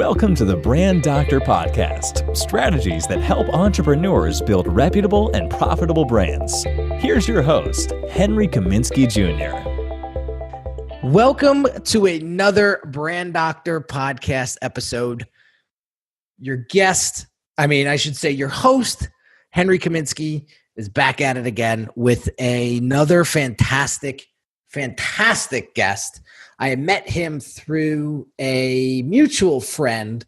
Welcome to the Brand Doctor Podcast, strategies that help entrepreneurs build reputable and profitable brands. Here's your host, Henry Kaminski Jr. Welcome to another Brand Doctor Podcast episode. Your host, Henry Kaminski, is back at it again with another fantastic guest. I met him through a mutual friend,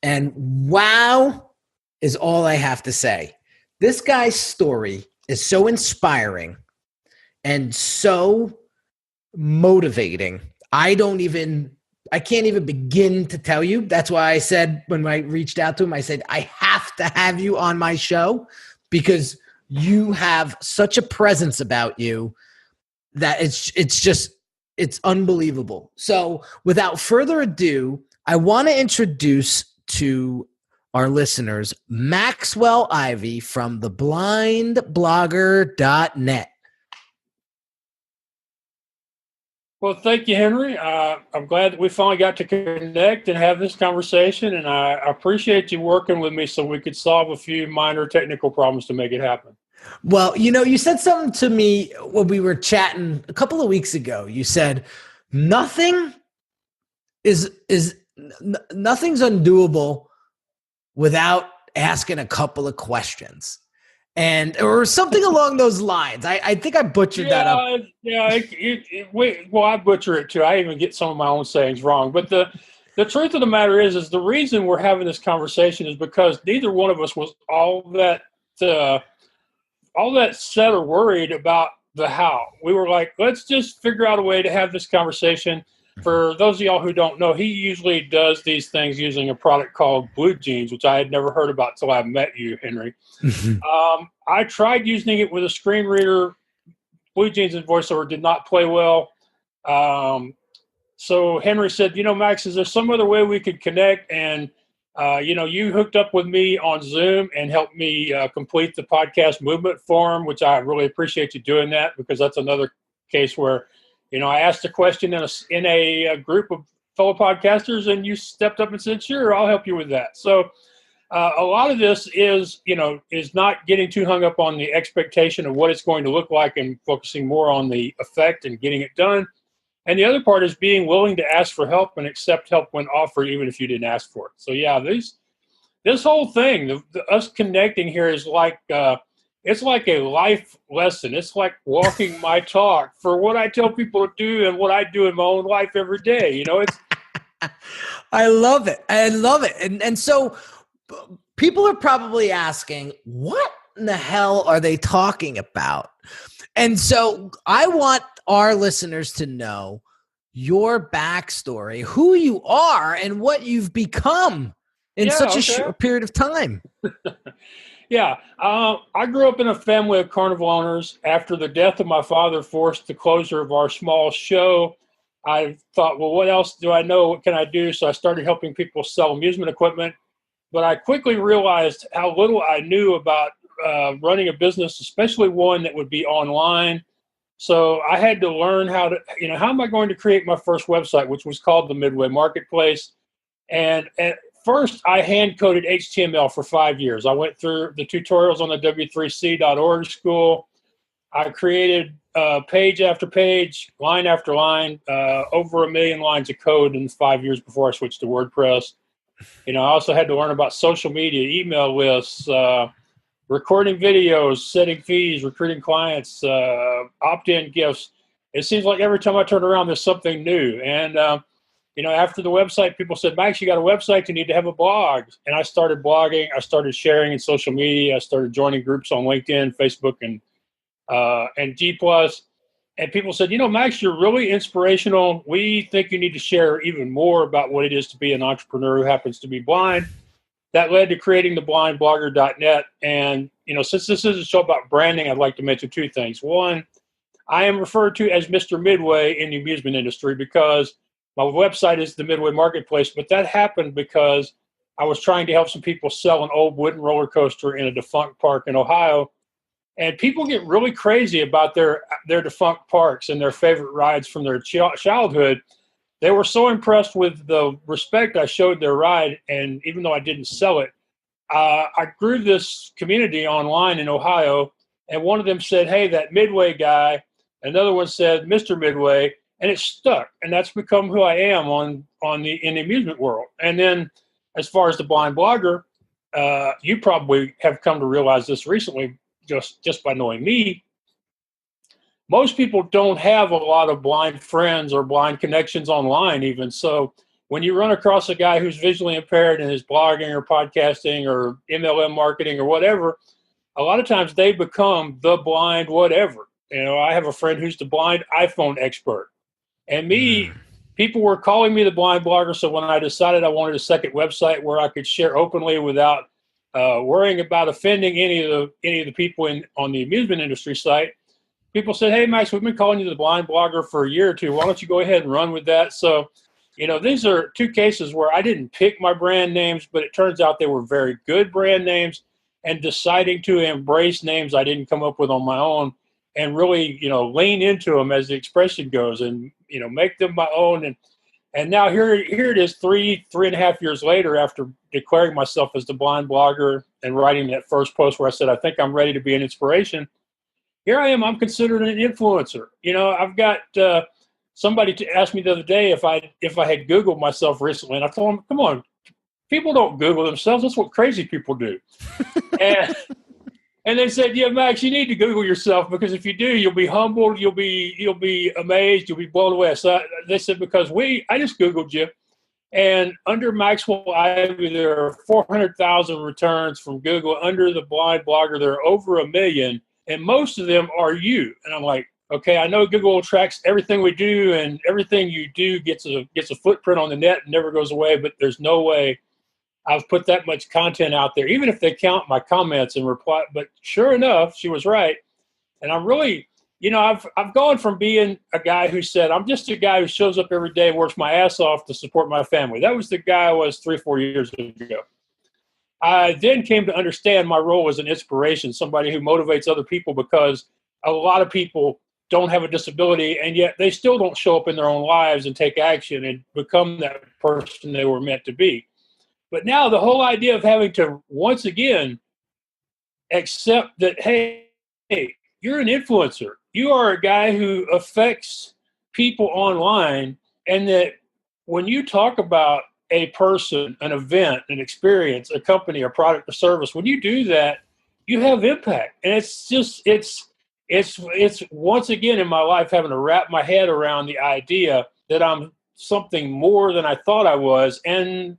and wow is all I have to say. This guy's story is so inspiring and so motivating. I can't even begin to tell you. That's why I said when I reached out to him, I said, I have to have you on my show because you have such a presence about you that it's unbelievable. So without further ado, I want to introduce to our listeners Maxwell Ivy from theblindblogger.net. Well, thank you, Henry. I'm glad that we finally got to connect and have this conversation, and I appreciate you working with me so we could solve a few minor technical problems to make it happen. Well, you said something to me when we were chatting a couple of weeks ago. You said nothing's undoable without asking a couple of questions, or something along those lines. I think I butchered that up. I butcher it too. I even get some of my own sayings wrong. But the truth of the matter is the reason we're having this conversation is because neither one of us was all that set or worried about the how. We were like, let's just figure out a way to have this conversation. For those of y'all who don't know, he usually does these things using a product called Blue Jeans, which I had never heard about until I met you, Henry. I tried using it with a screen reader. Blue Jeans and VoiceOver did not play well. So Henry said, Max, is there some other way we could connect? And you hooked up with me on Zoom and helped me complete the podcast movement form, which I really appreciate you doing that because that's another case where, I asked a question in a group of fellow podcasters and you stepped up and said, sure, I'll help you with that. So a lot of this is not getting too hung up on the expectation of what it's going to look like and focusing more on the effect and getting it done. And the other part is being willing to ask for help and accept help when offered, even if you didn't ask for it. So yeah, this whole thing, us connecting here is like, it's like a life lesson. It's like walking my talk for what I tell people to do and what I do in my own life every day. I love it. And so people are probably asking, what in the hell are they talking about? And so I want our listeners to know your backstory, who you are, and what you've become in such a short period of time. Yeah. I grew up in a family of carnival owners. After the death of my father forced the closure of our small show, I thought, well, what else do I know? What can I do? So I started helping people sell amusement equipment. But I quickly realized how little I knew about running a business, especially one that would be online. So I had to learn how am I going to create my first website, which was called the Midway Marketplace. And at first, I hand-coded HTML for 5 years. I went through the tutorials on the W3C.org school. I created page after page, line after line, over 1 million lines of code in 5 years before I switched to WordPress. I also had to learn about social media, email lists, recording videos, setting fees, recruiting clients, opt-in gifts. It seems like every time I turn around, there's something new. And, after the website, people said, Max, you got a website, you need to have a blog. And I started blogging. I started sharing in social media. I started joining groups on LinkedIn, Facebook, and G+. And people said, Max, you're really inspirational. We think you need to share even more about what it is to be an entrepreneur who happens to be blind. That led to creating theblindblogger.net. And, since this is a show about branding, I'd like to mention two things. One, I am referred to as Mr. Midway in the amusement industry because my website is the Midway Marketplace, but that happened because I was trying to help some people sell an old wooden roller coaster in a defunct park in Ohio. And people get really crazy about their defunct parks and their favorite rides from their childhood. they were so impressed with the respect I showed their ride. And even though I didn't sell it, I grew this community online in Ohio. And one of them said, "Hey, that Midway guy." Another one said, "Mr. Midway." And it stuck. And that's become who I am in the amusement world. And then as far as the blind blogger, you probably have come to realize this recently just by knowing me. Most people don't have a lot of blind friends or blind connections online even. So when you run across a guy who's visually impaired and is blogging or podcasting or MLM marketing or whatever, a lot of times they become the blind whatever. I have a friend who's the blind iPhone expert. And people were calling me the blind blogger. So when I decided I wanted a second website where I could share openly without worrying about offending any of the people on the amusement industry site, people said, "Hey, Max, we've been calling you the blind blogger for a year or two. Why don't you go ahead and run with that?" So, these are two cases where I didn't pick my brand names, but it turns out they were very good brand names, and deciding to embrace names I didn't come up with on my own and really, lean into them, as the expression goes, and, make them my own. And now here it is 3.5 years later, after declaring myself as the blind blogger and writing that first post where I said, "I think I'm ready to be an inspiration." Here I am. I'm considered an influencer. I've got somebody to ask me the other day if I had Googled myself recently, and I told them, "Come on, people don't Google themselves. That's what crazy people do." And they said, "Yeah, Max, you need to Google yourself, because if you do, you'll be humbled, you'll be amazed, you'll be blown away." So they said, "Because I just Googled you, and under Maxwell Ivy, there are 400,000 returns from Google. Under the blind blogger, there are over 1 million. And most of them are you." And I'm like, okay, I know Google tracks everything we do, and everything you do gets a footprint on the net and never goes away, but there's no way I've put that much content out there, even if they count my comments and reply. But sure enough, she was right. And I'm really, I've gone from being a guy who said, "I'm just a guy who shows up every day and works my ass off to support my family." That was the guy I was 3-4 years ago. I then came to understand my role as an inspiration, somebody who motivates other people, because a lot of people don't have a disability, and yet they still don't show up in their own lives and take action and become that person they were meant to be. But now the whole idea of having to once again accept that, hey, you're an influencer. You are a guy who affects people online, and that when you talk about a person, an event, an experience, a company, a product, or service, when you do that, you have impact. And it's once again in my life having to wrap my head around the idea that I'm something more than I thought I was. And,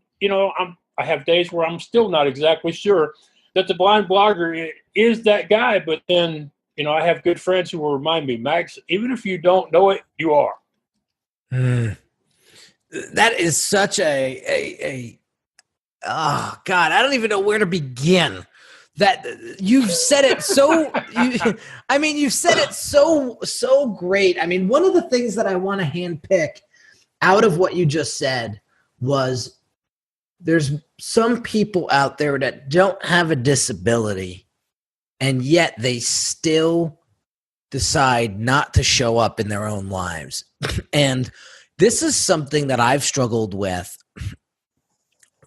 I have days where I'm still not exactly sure that the blind blogger is that guy. But then, I have good friends who will remind me, "Max, even if you don't know it, you are." That is such oh God, I don't even know where to begin. That you've said it so, you've said it so great. I mean, one of the things that I want to handpick out of what you just said was, there's some people out there that don't have a disability, and yet they still decide not to show up in their own lives. And this is something that I've struggled with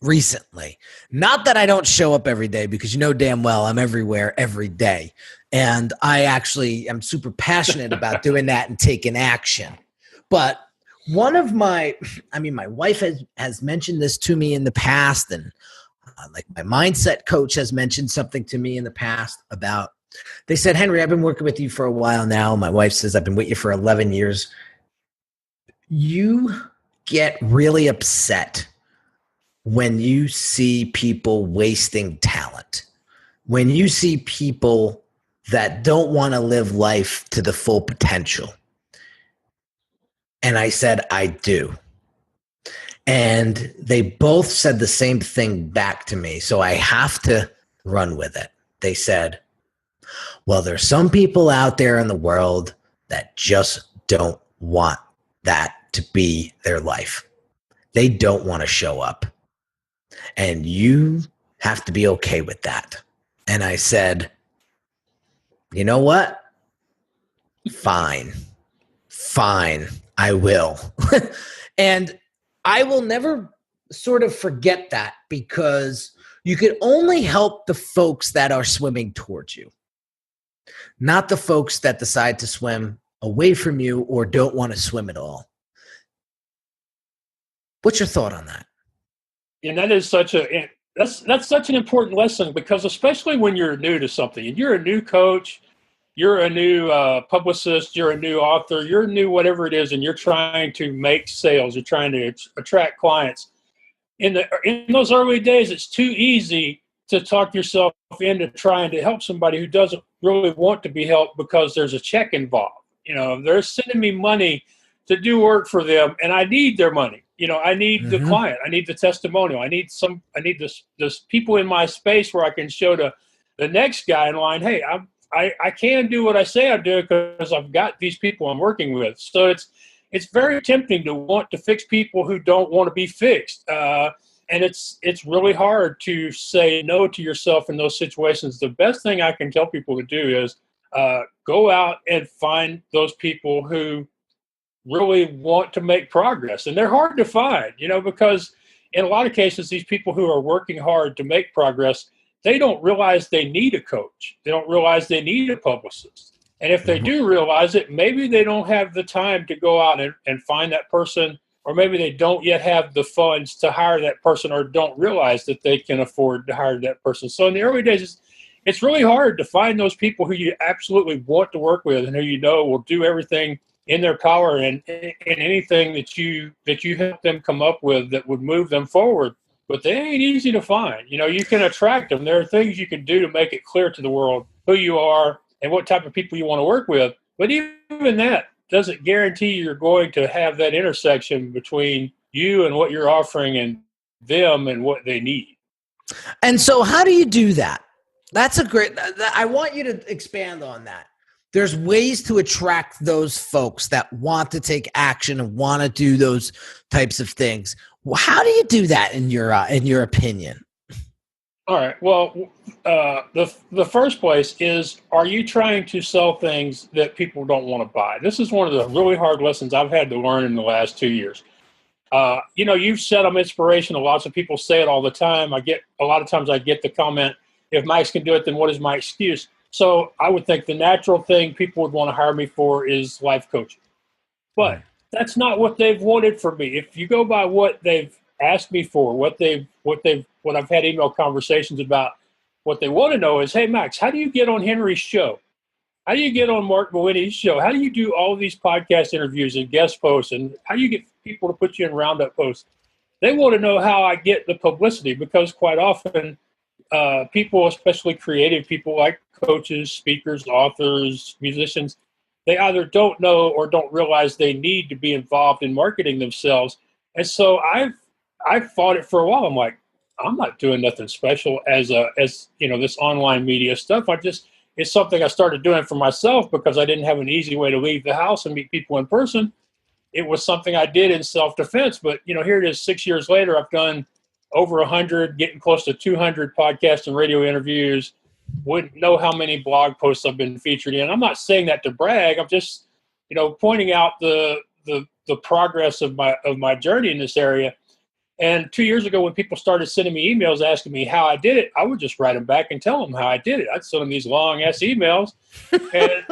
recently. Not that I don't show up every day, because damn well I'm everywhere every day. And I actually am super passionate about doing that and taking action. But one of my wife has mentioned this to me in the past, and like my mindset coach has mentioned something to me in the past about, they said, "Henry, I've been working with you for a while now." My wife says, "I've been with you for 11 years. You get really upset when you see people wasting talent, when you see people that don't want to live life to the full potential." And I said, "I do." And they both said the same thing back to me, so I have to run with it. They said, "Well, there's some people out there in the world that just don't want that to be their life. They don't want to show up. And you have to be okay with that." And I said, "You know what? Fine, I will." And I will never sort of forget that, because you can only help the folks that are swimming towards you, not the folks that decide to swim away from you or don't want to swim at all. What's your thought on that? And that is that's such an important lesson, because especially when you're new to something and you're a new coach, you're a new publicist, you're a new author, you're new whatever it is, and you're trying to make sales, you're trying to attract clients. In those early days, it's too easy to talk yourself into trying to help somebody who doesn't really want to be helped because there's a check involved. They're sending me money to do work for them, and I need their money. I need the client. I need the testimonial. I need this people in my space where I can show the next guy in line, hey, I can do what I say I do because I've got these people I'm working with. So it's very tempting to want to fix people who don't want to be fixed. And it's really hard to say no to yourself in those situations. The best thing I can tell people to do is go out and find those people who really want to make progress. And they're hard to find, because in a lot of cases, these people who are working hard to make progress, they don't realize they need a coach. They don't realize they need a publicist. And if they do realize it, maybe they don't have the time to go out and find that person, or maybe they don't yet have the funds to hire that person, or don't realize that they can afford to hire that person. So in the early days, it's really hard to find those people who you absolutely want to work with and who will do everything in their power and anything that you help them come up with that would move them forward. But they ain't easy to find. You can attract them. There are things you can do to make it clear to the world who you are and what type of people you want to work with. But even that doesn't guarantee you're going to have that intersection between you and what you're offering and them and what they need. And so how do you do that? That's a great, I want you to expand on that. There's ways to attract those folks that want to take action and want to do those types of things. How do you do that in your opinion? All right. Well, the first place is, are you trying to sell things that people don't want to buy? This is one of the really hard lessons I've had to learn in the last 2 years. You've said I'm inspirational. Lots of people say it all the time. A lot of times I get the comment, if Max can do it, then what is my excuse? So I would think the natural thing people would want to hire me for is life coaching. But that's not what they've wanted from me. If you go by what they've asked me for, what I've had email conversations about, what they want to know is, hey, Max, how do you get on Henry's show? How do you get on Mark Mawhinney's show? How do you do all these podcast interviews and guest posts? And how do you get people to put you in roundup posts? They want to know how I get the publicity, because quite often people, especially creative people like coaches, speakers, authors, musicians, they either don't know or don't realize they need to be involved in marketing themselves. And so I've fought it for a while. I'm like, I'm not doing nothing special as this online media stuff. It's something I started doing for myself because I didn't have an easy way to leave the house and meet people in person. It was something I did in self-defense. But, here it is 6 years later. I've done over 100, getting close to 200 podcast and radio interviews. Wouldn't know how many blog posts I've been featured in. I'm not saying that to brag. I'm just, pointing out the progress of my journey in this area. And 2 years ago, when people started sending me emails asking me how I did it, I would just write them back and tell them how I did it. I'd send them these long ass emails and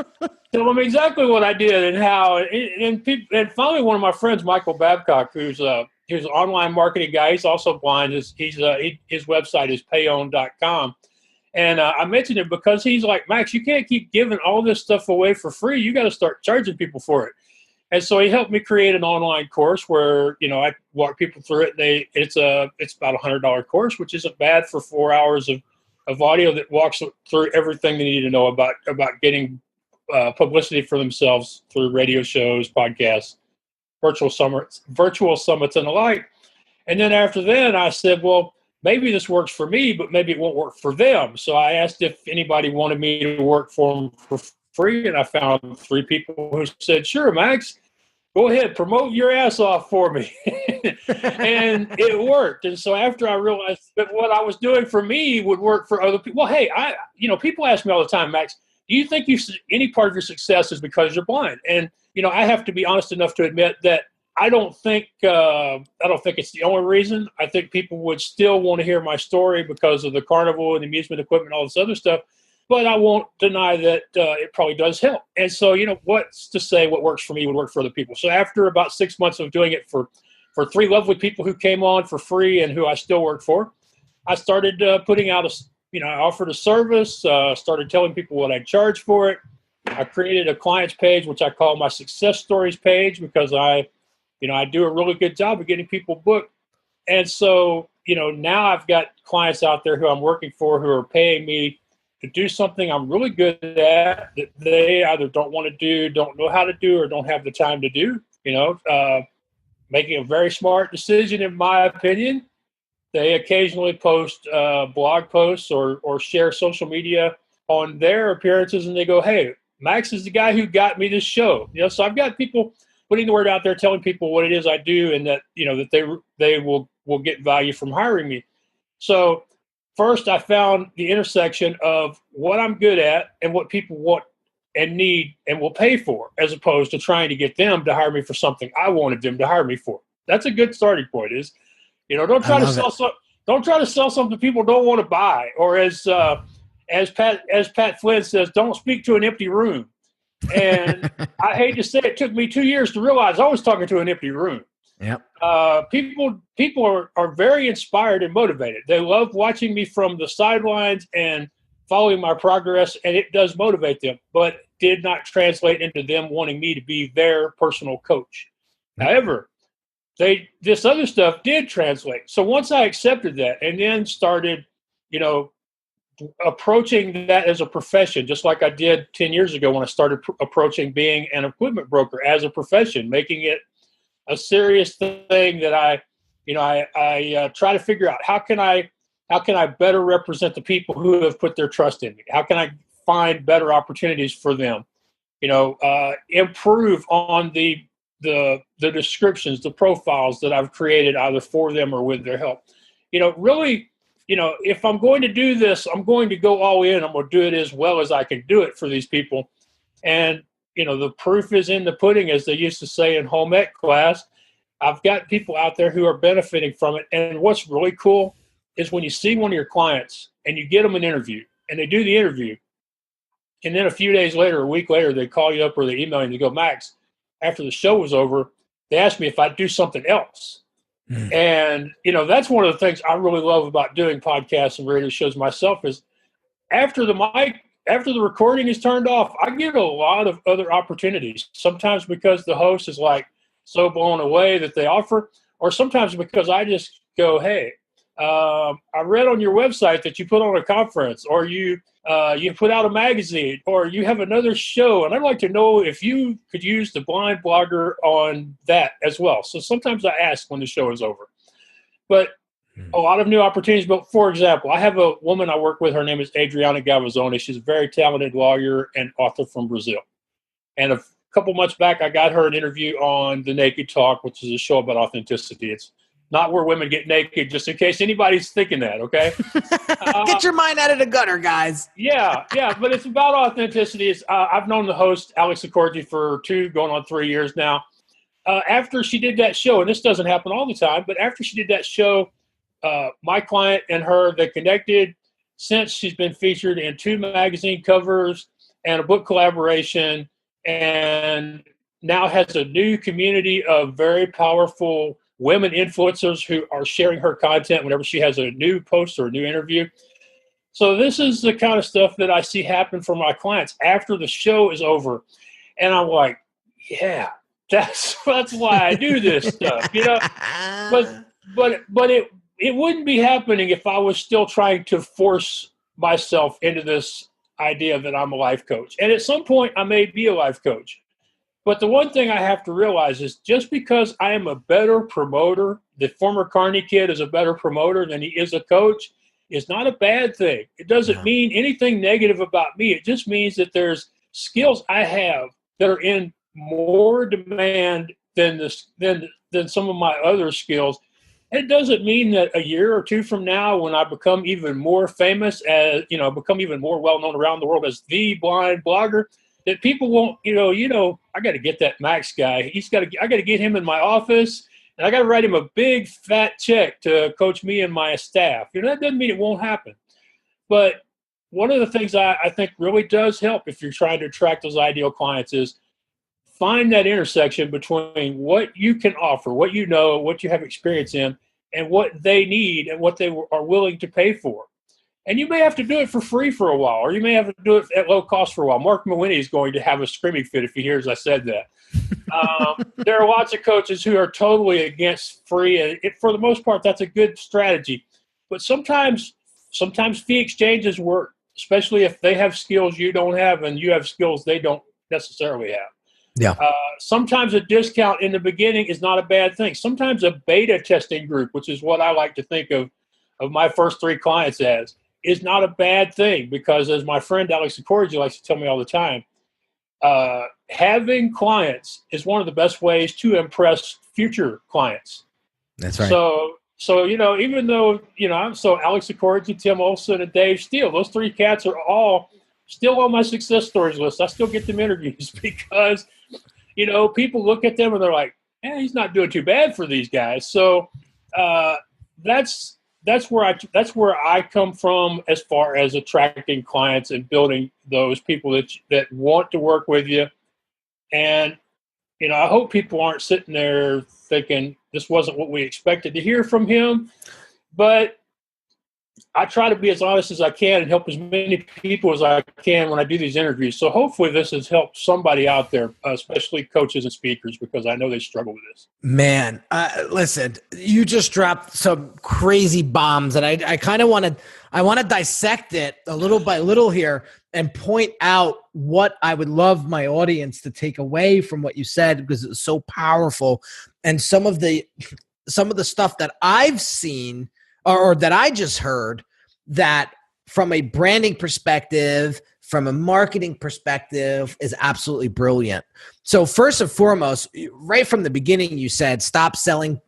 tell them exactly what I did and how. And finally, one of my friends, Michael Babcock, who's an online marketing guy, he's also blind. His website is payown.com. And I mentioned it because he's like, Max, you can't keep giving all this stuff away for free. You got to start charging people for it. And so he helped me create an online course where, I walk people through it. It's about $100 course, which isn't bad for 4 hours of audio that walks through everything they need to know about getting publicity for themselves through radio shows, podcasts, virtual summits, and the like. And then after that, I said, well, maybe this works for me, but maybe it won't work for them. So I asked if anybody wanted me to work for them for free, and I found 3 people who said, sure, Max, go ahead, promote your ass off for me. And it worked. And so after I realized that what I was doing for me would work for other people, well, hey, people ask me all the time, Max, do you think any part of your success is because you're blind? And, I have to be honest enough to admit that I don't think it's the only reason. I think people would still want to hear my story because of the carnival and amusement equipment and all this other stuff. But I won't deny that it probably does help. And so, what's to say what works for me would work for other people. So after about 6 months of doing it for 3 lovely people who came on for free and who I still work for, I started putting out I offered a service, started telling people what I'd charge for it. I created a clients page, which I call my success stories page, because I do a really good job of getting people booked. And so, now I've got clients out there who I'm working for who are paying me to do something I'm really good at that they either don't want to do, don't know how to do, or don't have the time to do, making a very smart decision, in my opinion. They occasionally post blog posts or share social media on their appearances, and they go, "Hey, Max is the guy who got me this show." So I've got people putting the word out there, telling people what it is I do, and that that they will get value from hiring me. So first, I found the intersection of what I'm good at and what people want and need and will pay for, as opposed to trying to get them to hire me for something I wanted them to hire me for. That's a good starting point. Don't try to sell something people don't want to buy, or as Pat Flynn says, don't speak to an empty room. And I hate to say it took me 2 years to realize I was talking to an empty room. Yep. People are very inspired and motivated. They love watching me from the sidelines and following my progress, and it does motivate them, but did not translate into them wanting me to be their personal coach. However, this other stuff did translate. So once I accepted that and then started, approaching that as a profession, just like I did 10 years ago when I started approaching being an equipment broker as a profession, making it a serious thing that I try to figure out how can I better represent the people who have put their trust in me? How can I find better opportunities for them? Improve on the descriptions, the profiles that I've created either for them or with their help. Really, if I'm going to do this, I'm going to go all in. I'm going to do it as well as I can do it for these people. And, the proof is in the pudding, as they used to say in home ec class. I've got people out there who are benefiting from it. And what's really cool is when you see one of your clients and you get them an interview and they do the interview, and then a few days later, a week later, they call you up or they email you and they go, "Max, after the show was over, they asked me if I'd do something else." And, that's one of the things I really love about doing podcasts and radio shows myself is after the recording is turned off, I get a lot of other opportunities, sometimes because the host is like so blown away that they offer, or sometimes because I just go, "Hey, I read on your website that you put on a conference, or you put out a magazine, or you have another show, and I'd like to know if you could use the blind blogger on that as well." So sometimes I ask when the show is over. But a lot of new opportunities. But for example, I have a woman I work with. Her name is Adriana Gavazzoni. She's a very talented lawyer and author from Brazil. And a couple months back, I got her an interview on The Naked Talk, which is a show about authenticity. It's not where women get naked, just in case anybody's thinking that, okay? Get your mind out of the gutter, guys. Yeah, but it's about authenticity. I've known the host, Alex Accordi, for 2 going on 3 years now. After she did that show, and this doesn't happen all the time, but after she did that show, my client and her, they connected. Since she's been featured in 2 magazine covers and a book collaboration, and now has a new community of very powerful women influencers who are sharing her content whenever she has a new post or a new interview. So this is the kind of stuff that I see happen for my clients after the show is over. And I'm like, yeah, that's why I do this stuff, But it wouldn't be happening if I was still trying to force myself into this idea that I'm a life coach. And at some point, I may be a life coach. But the one thing I have to realize is just because I am a better promoter, the former Carney kid is a better promoter than he is a coach, is not a bad thing. It doesn't mean anything negative about me. It just means that there's skills I have that are in more demand than some of my other skills. It doesn't mean that a year or 2 from now, when I become even more famous, become even more well-known around the world as the blind blogger, that people won't, I got to get that Max guy. I got to get him in my office, and I got to write him a big fat check to coach me and my staff. That doesn't mean it won't happen. But one of the things I think really does help if you're trying to attract those ideal clients is find that intersection between what you can offer, what you know, what you have experience in, and what they need and what they are willing to pay for. And you may have to do it for free for a while, or you may have to do it at low cost for a while. Mark Mawhinney is going to have a screaming fit if he hears I said that. There are lots of coaches who are totally against free. And for the most part, that's a good strategy. But sometimes fee exchanges work, especially if they have skills you don't have and you have skills they don't necessarily have. Yeah. Sometimes a discount in the beginning is not a bad thing. Sometimes a beta testing group, which is what I like to think of my first 3 clients as, is not a bad thing, because as my friend Alex Accordi likes to tell me all the time, having clients is one of the best ways to impress future clients. That's right. So even though, so Alex Accordi, Tim Olson, and Dave Steele, those 3 cats are all still on my success stories list. I still get them interviews because, people look at them and they're like, he's not doing too bad for these guys. So that's where I come from as far as attracting clients and building those people that want to work with you. And, I hope people aren't sitting there thinking this wasn't what we expected to hear from him, but I try to be as honest as I can and help as many people as I can when I do these interviews. So hopefully this has helped somebody out there, especially coaches and speakers, because I know they struggle with this. Man, listen, you just dropped some crazy bombs, and I kind of want to dissect it a little by little here and point out what I would love my audience to take away from what you said, because it's so powerful. And some of the stuff that I've seen or that I just heard, that from a branding perspective, from a marketing perspective, is absolutely brilliant. So first and foremost, right from the beginning, you said, stop selling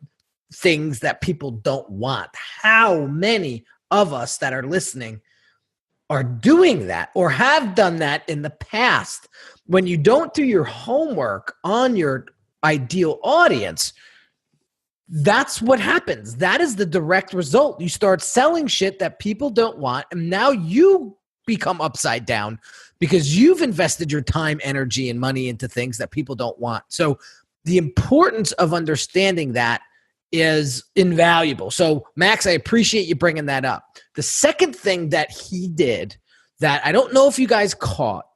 things that people don't want. How many of us that are listening are doing that or have done that in the past? When you don't do your homework on your ideal audience, that's what happens. That is the direct result. You start selling shit that people don't want, and now you become upside down because you've invested your time, energy, and money into things that people don't want. So the importance of understanding that is invaluable. So Max, I appreciate you bringing that up. The second thing that he did that I don't know if you guys caught,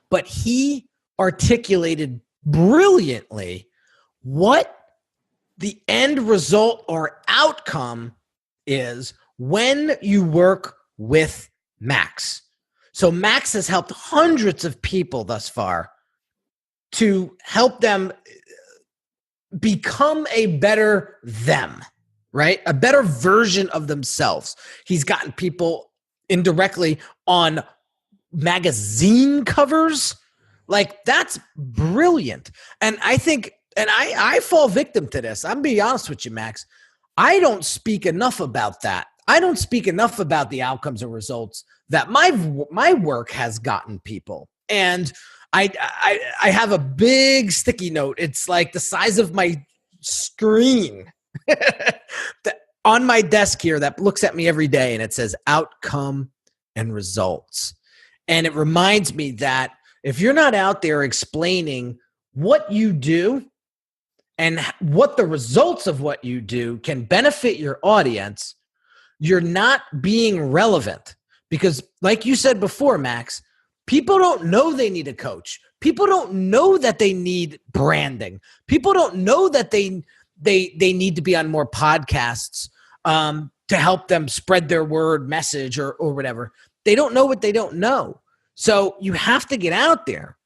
but he articulated brilliantly what the end result or outcome is when you work with Max. So Max has helped hundreds of people thus far to help them become a better them, right? A better version of themselves. He's gotten people indirectly on magazine covers. Like, that's brilliant. And I think, and I fall victim to this. I'm being honest with you, Max. I don't speak enough about that. I don't speak enough about the outcomes and results that my work has gotten people. And I have a big sticky note. It's like the size of my screen on my desk here that looks at me every day, and it says outcome and results. And it reminds me that if you're not out there explaining what you do and what the results of what you do can benefit your audience, you're not being relevant. Because like you said before, Max, people don't know they need a coach. People don't know that they need branding. People don't know that they need to be on more podcasts to help them spread their word message or whatever. They don't know what they don't know. So you have to get out there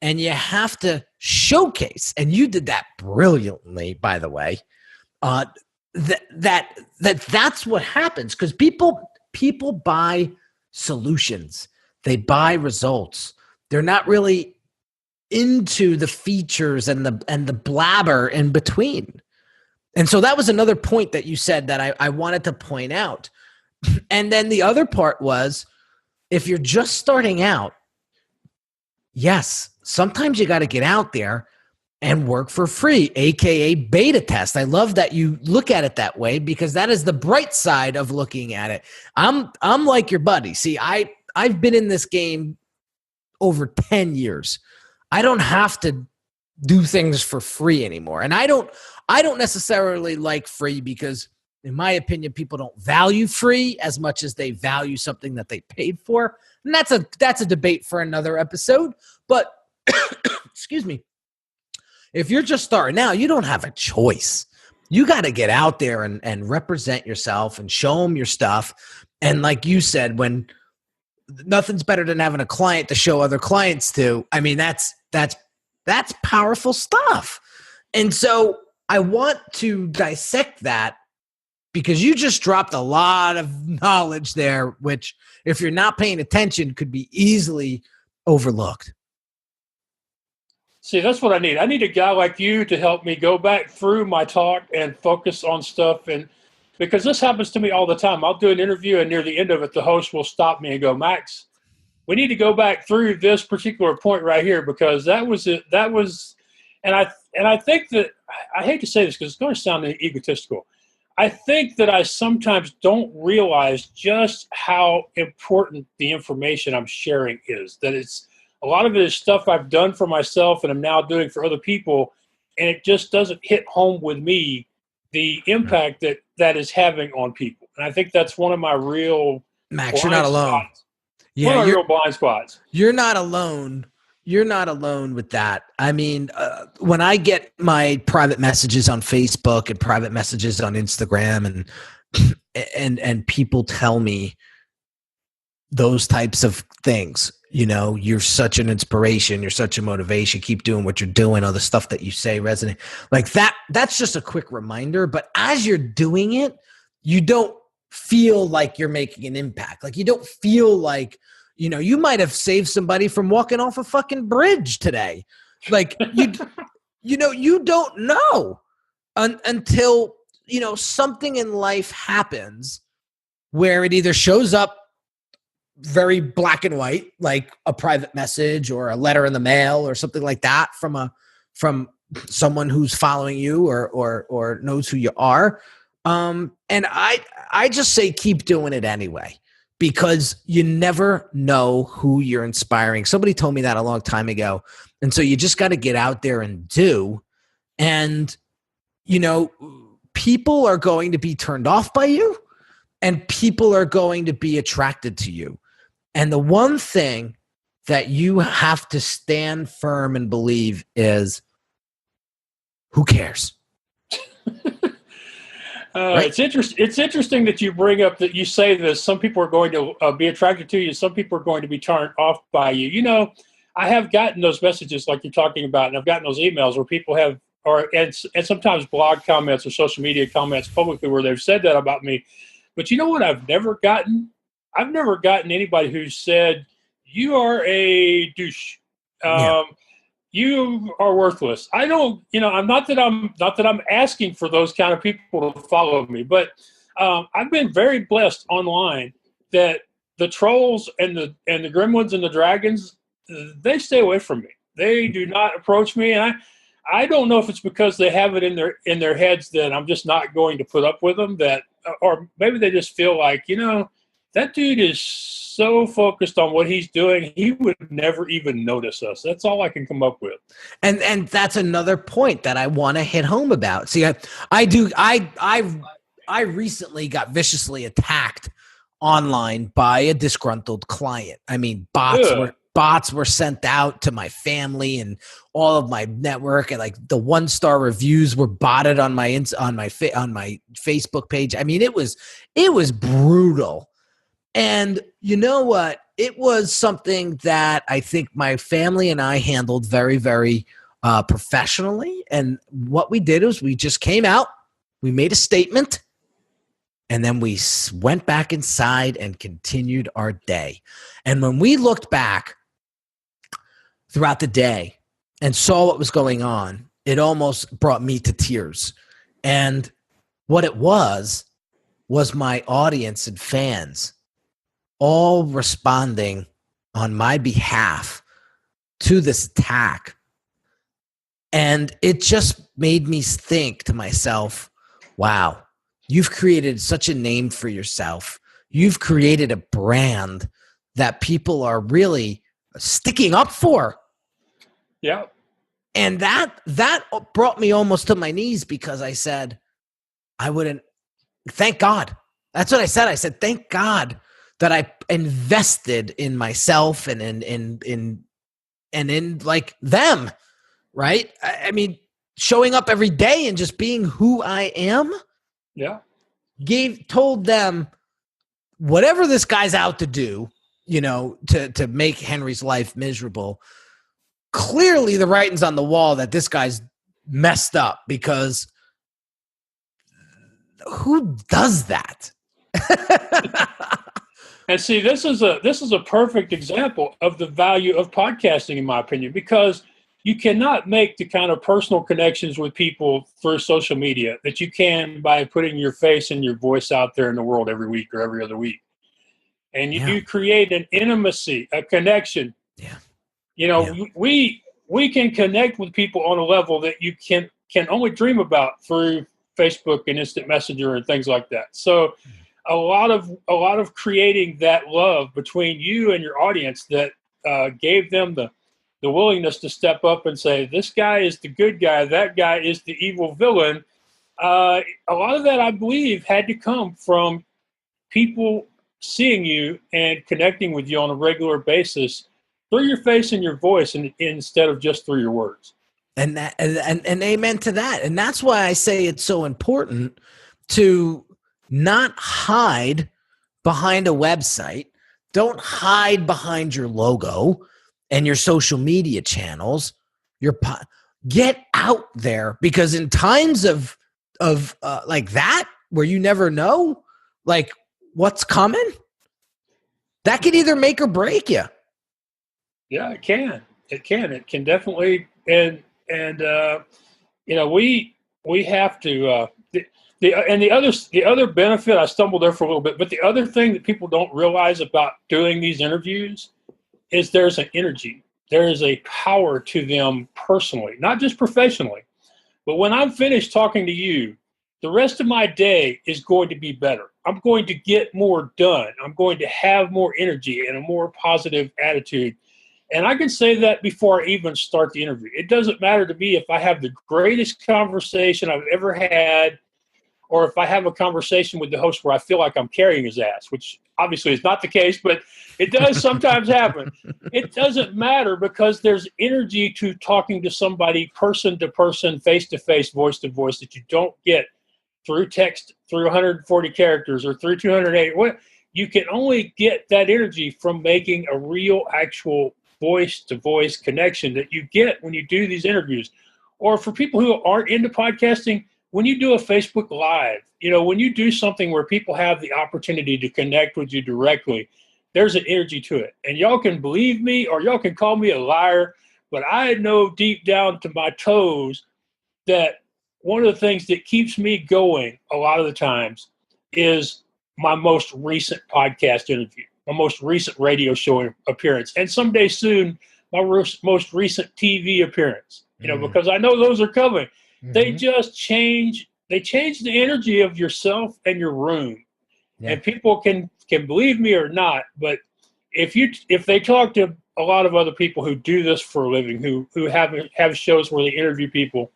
and you have to showcase. And you did that brilliantly, by the way. That's what happens, because people buy solutions. They buy results. They're not really into the features and the blabber in between. And so that was another point that you said that I wanted to point out. And then the other part was, if you're just starting out, yes, sometimes you got to get out there and work for free, aka beta test. I love that you look at it that way, because that is the bright side of looking at it. I'm like your buddy. See, I've been in this game over 10 years. I don't have to do things for free anymore. And I don't necessarily like free, because in my opinion, people don't value free as much as they value something that they paid for. And that's a debate for another episode. But excuse me, if you're just starting out, you don't have a choice. You got to get out there and represent yourself and show them your stuff. And like you said, when nothing's better than having a client to show other clients to. I mean, that's powerful stuff. And so I want to dissect that, because you just dropped a lot of knowledge there, which if you're not paying attention could be easily overlooked. See, that's what I need. I need a guy like you to help me go back through my talk and focus on stuff. And because this happens to me all the time. I'll do an interview, and near the end of it, the host will stop me and go, Max, we need to go back through this particular point right here, because that was it. That was, and I think that, I hate to say this because it's going to sound egotistical. I think that I sometimes don't realize just how important the information I'm sharing is. That it's, a lot of it is stuff I've done for myself and I'm now doing for other people, and it just doesn't hit home with me the impact that is having on people. And I think that's one of my real Max, you're not alone. Yeah, one of my real blind spots. You're not alone. You're not alone with that. I mean, when I get my private messages on Facebook and private messages on Instagram, and people tell me those types of things, you know, you're such an inspiration, you're such a motivation, keep doing what you're doing, all the stuff that you say resonate like that. That's just a quick reminder. But as you're doing it, you don't feel like you're making an impact. Like, you don't feel like, you know, you might have saved somebody from walking off a fucking bridge today. Like, you know, you don't know until, you know, something in life happens where it either shows up very black and white, like a private message or a letter in the mail or something like that from someone who's following you or knows who you are. And I just say keep doing it anyway, because you never know who you're inspiring. Somebody told me that a long time ago. And so you just got to get out there and do. And, you know, people are going to be turned off by you, and people are going to be attracted to you. And the one thing that you have to stand firm and believe is, who cares? Right? It's interesting that you bring up that you say this. Some people are going to be attracted to you. Some people are going to be turned off by you. You know, I have gotten those messages like you're talking about, and I've gotten those emails where people have, and sometimes blog comments or social media comments publicly where they've said that about me. But you know what I've never gotten? I've never gotten anybody who said, you are a douche. You are worthless. I don't, you know, I'm not that I'm asking for those kind of people to follow me, but I've been very blessed online that the trolls and the gremlins and the dragons, they stay away from me. They do not approach me. And I don't know if it's because they have it in their heads that I'm just not going to put up with them, that, or maybe they just feel like, you know, that dude is so focused on what he's doing, he would never even notice us. That's all I can come up with. And that's another point that I want to hit home about. See, I recently got viciously attacked online by a disgruntled client. I mean, bots were sent out to my family and all of my network, and like the 1-star reviews were botted on my Facebook page. I mean, it was brutal. And you know what? It was something that I think my family and I handled very, very professionally. And what we did was we just came out, we made a statement, and then we went back inside and continued our day. And when we looked back throughout the day and saw what was going on, it almost brought me to tears. And what it was my audience and fans all responding on my behalf to this attack. And it just made me think to myself, wow, you've created such a name for yourself. You've created a brand that people are really sticking up for. Yeah. And that brought me almost to my knees, because I said, thank God. That's what I said. I said, thank God that I invested in myself and in like them, right? I mean, showing up every day and just being who I am. Yeah. Told them whatever this guy's out to do, to make Henry's life miserable. Clearly the writing's on the wall that this guy's messed up, because who does that? And see, this is a perfect example of the value of podcasting, in my opinion, because you cannot make the kind of personal connections with people through social media that you can by putting your face and your voice out there in the world every week or every other week. And you create an intimacy, a connection. Yeah. We can connect with people on a level that you can only dream about through Facebook and Instant Messenger and things like that. So a lot of creating that love between you and your audience that gave them the willingness to step up and say, this guy is the good guy, that guy is the evil villain. A lot of that, I believe, had to come from people seeing you and connecting with you on a regular basis through your face and your voice, and instead of just through your words. And amen to that. And that's why I say it's so important to not hide behind a website. Don't hide behind your logo and your social media channels. Get out there, because in times of like that, where you never know like what's coming, that could either make or break you. Yeah, it can. It can definitely. And we have to. The other benefit, I stumbled there for a little bit, but the other thing that people don't realize about doing these interviews is there's an energy. There is a power to them personally, not just professionally. But when I'm finished talking to you, the rest of my day is going to be better. I'm going to get more done. I'm going to have more energy and a more positive attitude. And I can say that before I even start the interview. It doesn't matter to me if I have the greatest conversation I've ever had, or if I have a conversation with the host where I feel like I'm carrying his ass, which obviously is not the case, but it does sometimes happen. It doesn't matter, because there's energy to talking to somebody person to person, face to face, voice to voice, that you don't get through text, through 140 characters or through 280. You can only get that energy from making a real, actual voice to voice connection that you get when you do these interviews. Or for people who aren't into podcasting, when you do a Facebook Live, when you do something where people have the opportunity to connect with you directly, there's an energy to it. And y'all can believe me or y'all can call me a liar, but I know deep down to my toes that one of the things that keeps me going a lot of the times is my most recent podcast interview, my most recent radio show appearance, and someday soon, my most recent TV appearance, because I know those are coming. Mm-hmm. They just change the energy of yourself and your room. Yeah. And people can believe me or not, but if they talk to a lot of other people who do this for a living, who have shows where they interview people,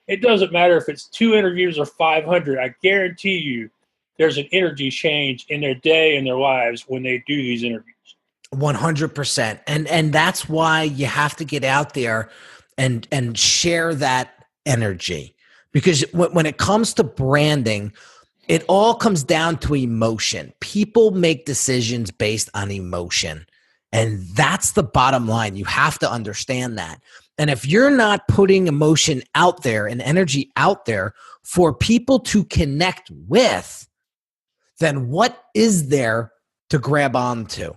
it doesn't matter if it's 2 interviews or 500. I guarantee you there's an energy change in their day and their lives when they do these interviews. 100%. And that's why you have to get out there and share that energy. Because when it comes to branding, it all comes down to emotion. People make decisions based on emotion. And that's the bottom line. You have to understand that. And if you're not putting emotion out there and energy out there for people to connect with, then what is there to grab onto?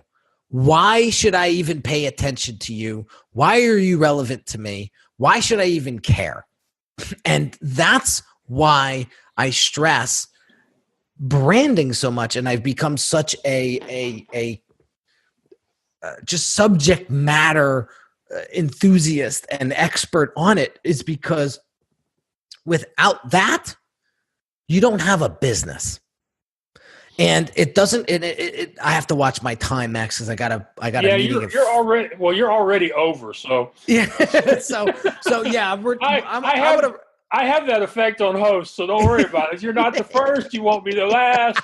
Why should I even pay attention to you? Why are you relevant to me? Why should I even care? And that's why I stress branding so much. And I've become such a just subject matter enthusiast and expert on it is because without that, you don't have a business. And it doesn't. I have to watch my time, Max, because I got a meeting. You're already over. So yeah. so yeah. I have that effect on hosts, so don't worry about it. You're not the first. You won't be the last.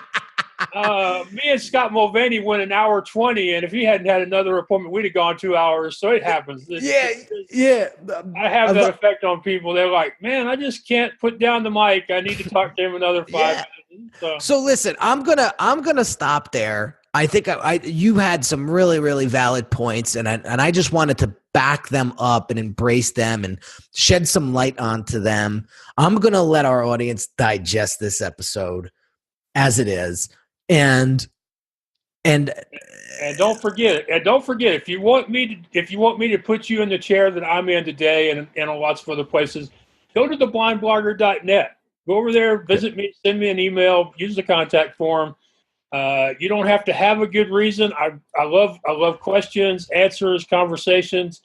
Me and Scott Mulvaney went an hour 20, and if he hadn't had another appointment, we'd have gone 2 hours. So it happens. Yeah. I have that effect on people. They're like, man, I just can't put down the mic. I need to talk to him another 5 minutes. So listen, I'm gonna stop there. I think you had some really, really valid points, and I just wanted to back them up and embrace them and shed some light onto them. I'm gonna let our audience digest this episode as it is, and don't forget if you want me to put you in the chair that I'm in today and lots of other places, go to theblindblogger.net. Go over there, visit me, send me an email, use the contact form. You don't have to have a good reason. I love questions, answers, conversations,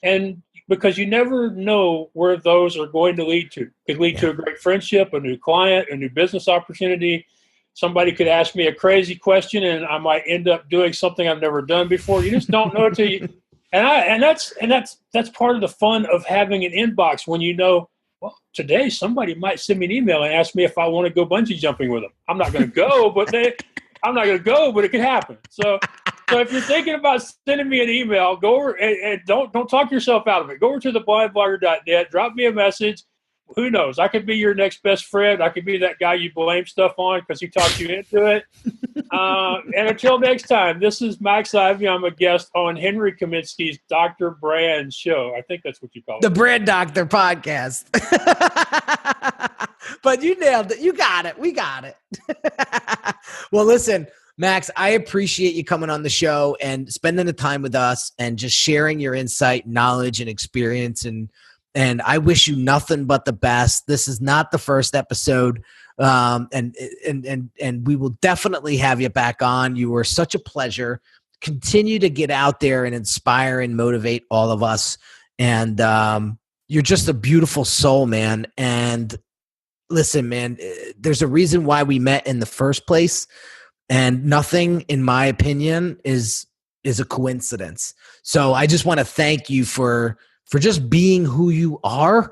and because you never know where those are going to lead to. Could lead to a great friendship, a new client, a new business opportunity. Somebody could ask me a crazy question, and I might end up doing something I've never done before. You just don't know until you. And that's part of the fun of having an inbox when you know. Well, today somebody might send me an email and ask me if I want to go bungee jumping with them. I'm not going to go, but it could happen. So if you're thinking about sending me an email, go over and don't talk yourself out of it. Go over to theblindblogger.net, drop me a message. Who knows? I could be your next best friend. I could be that guy you blame stuff on because he talked you into it. And until next time, this is Max Ivy. I'm a guest on Henry Kaminski's Dr. Brand show. I think that's what you call it. The Brand Doctor podcast. But you nailed it. You got it. We got it. Well, listen, Max, I appreciate you coming on the show and spending the time with us and just sharing your insight, knowledge, and experience. And I wish you nothing but the best. This is not the first episode, and we will definitely have you back on. You were such a pleasure. Continue to get out there and inspire and motivate all of us. And you're just a beautiful soul, man. And listen, man, there's a reason why we met in the first place, and nothing, in my opinion, is a coincidence. So I just want to thank you for just being who you are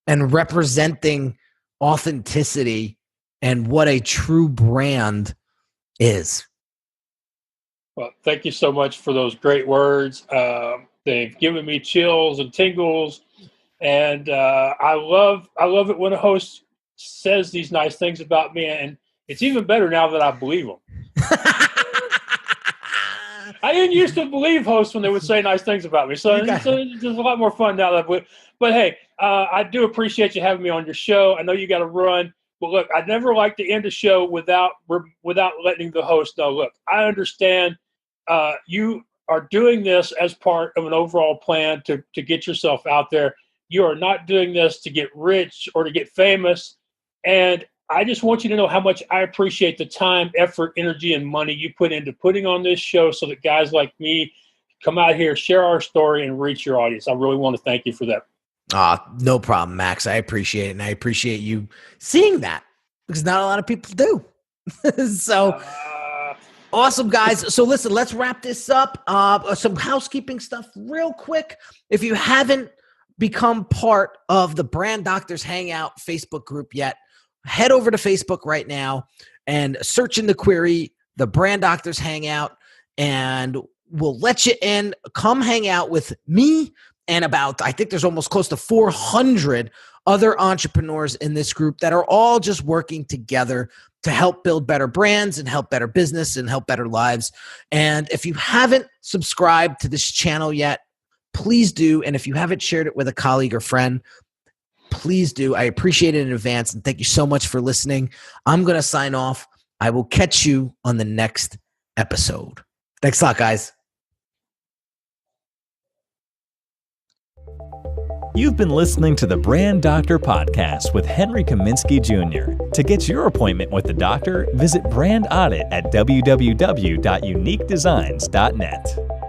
and representing authenticity and what a true brand is. Well, thank you so much for those great words. They've given me chills and tingles, and I love it when a host says these nice things about me, and it's even better now that I believe them. I didn't used to believe hosts when they would say nice things about me. So it's a lot more fun now. But hey, I do appreciate you having me on your show. I know you got to run. But look, I'd never like to end a show without letting the host know, look, I understand you are doing this as part of an overall plan to get yourself out there. You are not doing this to get rich or to get famous. And I just want you to know how much I appreciate the time, effort, energy, and money you put into putting on this show so that guys like me come out here, share our story, and reach your audience. I really want to thank you for that. No problem, Max. I appreciate it, and I appreciate you seeing that because not a lot of people do. So awesome, guys. So listen, let's wrap this up. Some housekeeping stuff real quick. If you haven't become part of the Brand Doctors Hangout Facebook group yet, head over to Facebook right now and search in the query, the Brand Doctors Hangout, and we'll let you in. Come hang out with me and I think there's almost close to 400 other entrepreneurs in this group that are all just working together to help build better brands and help better business and help better lives. And if you haven't subscribed to this channel yet, please do. And if you haven't shared it with a colleague or friend, please do. I appreciate it in advance. And thank you so much for listening. I'm going to sign off. I will catch you on the next episode. Thanks a lot, guys. You've been listening to the Brand Doctor Podcast with Henry Kaminski Jr. To get your appointment with the doctor, visit Brand Audit at www.uniquedesignz.net.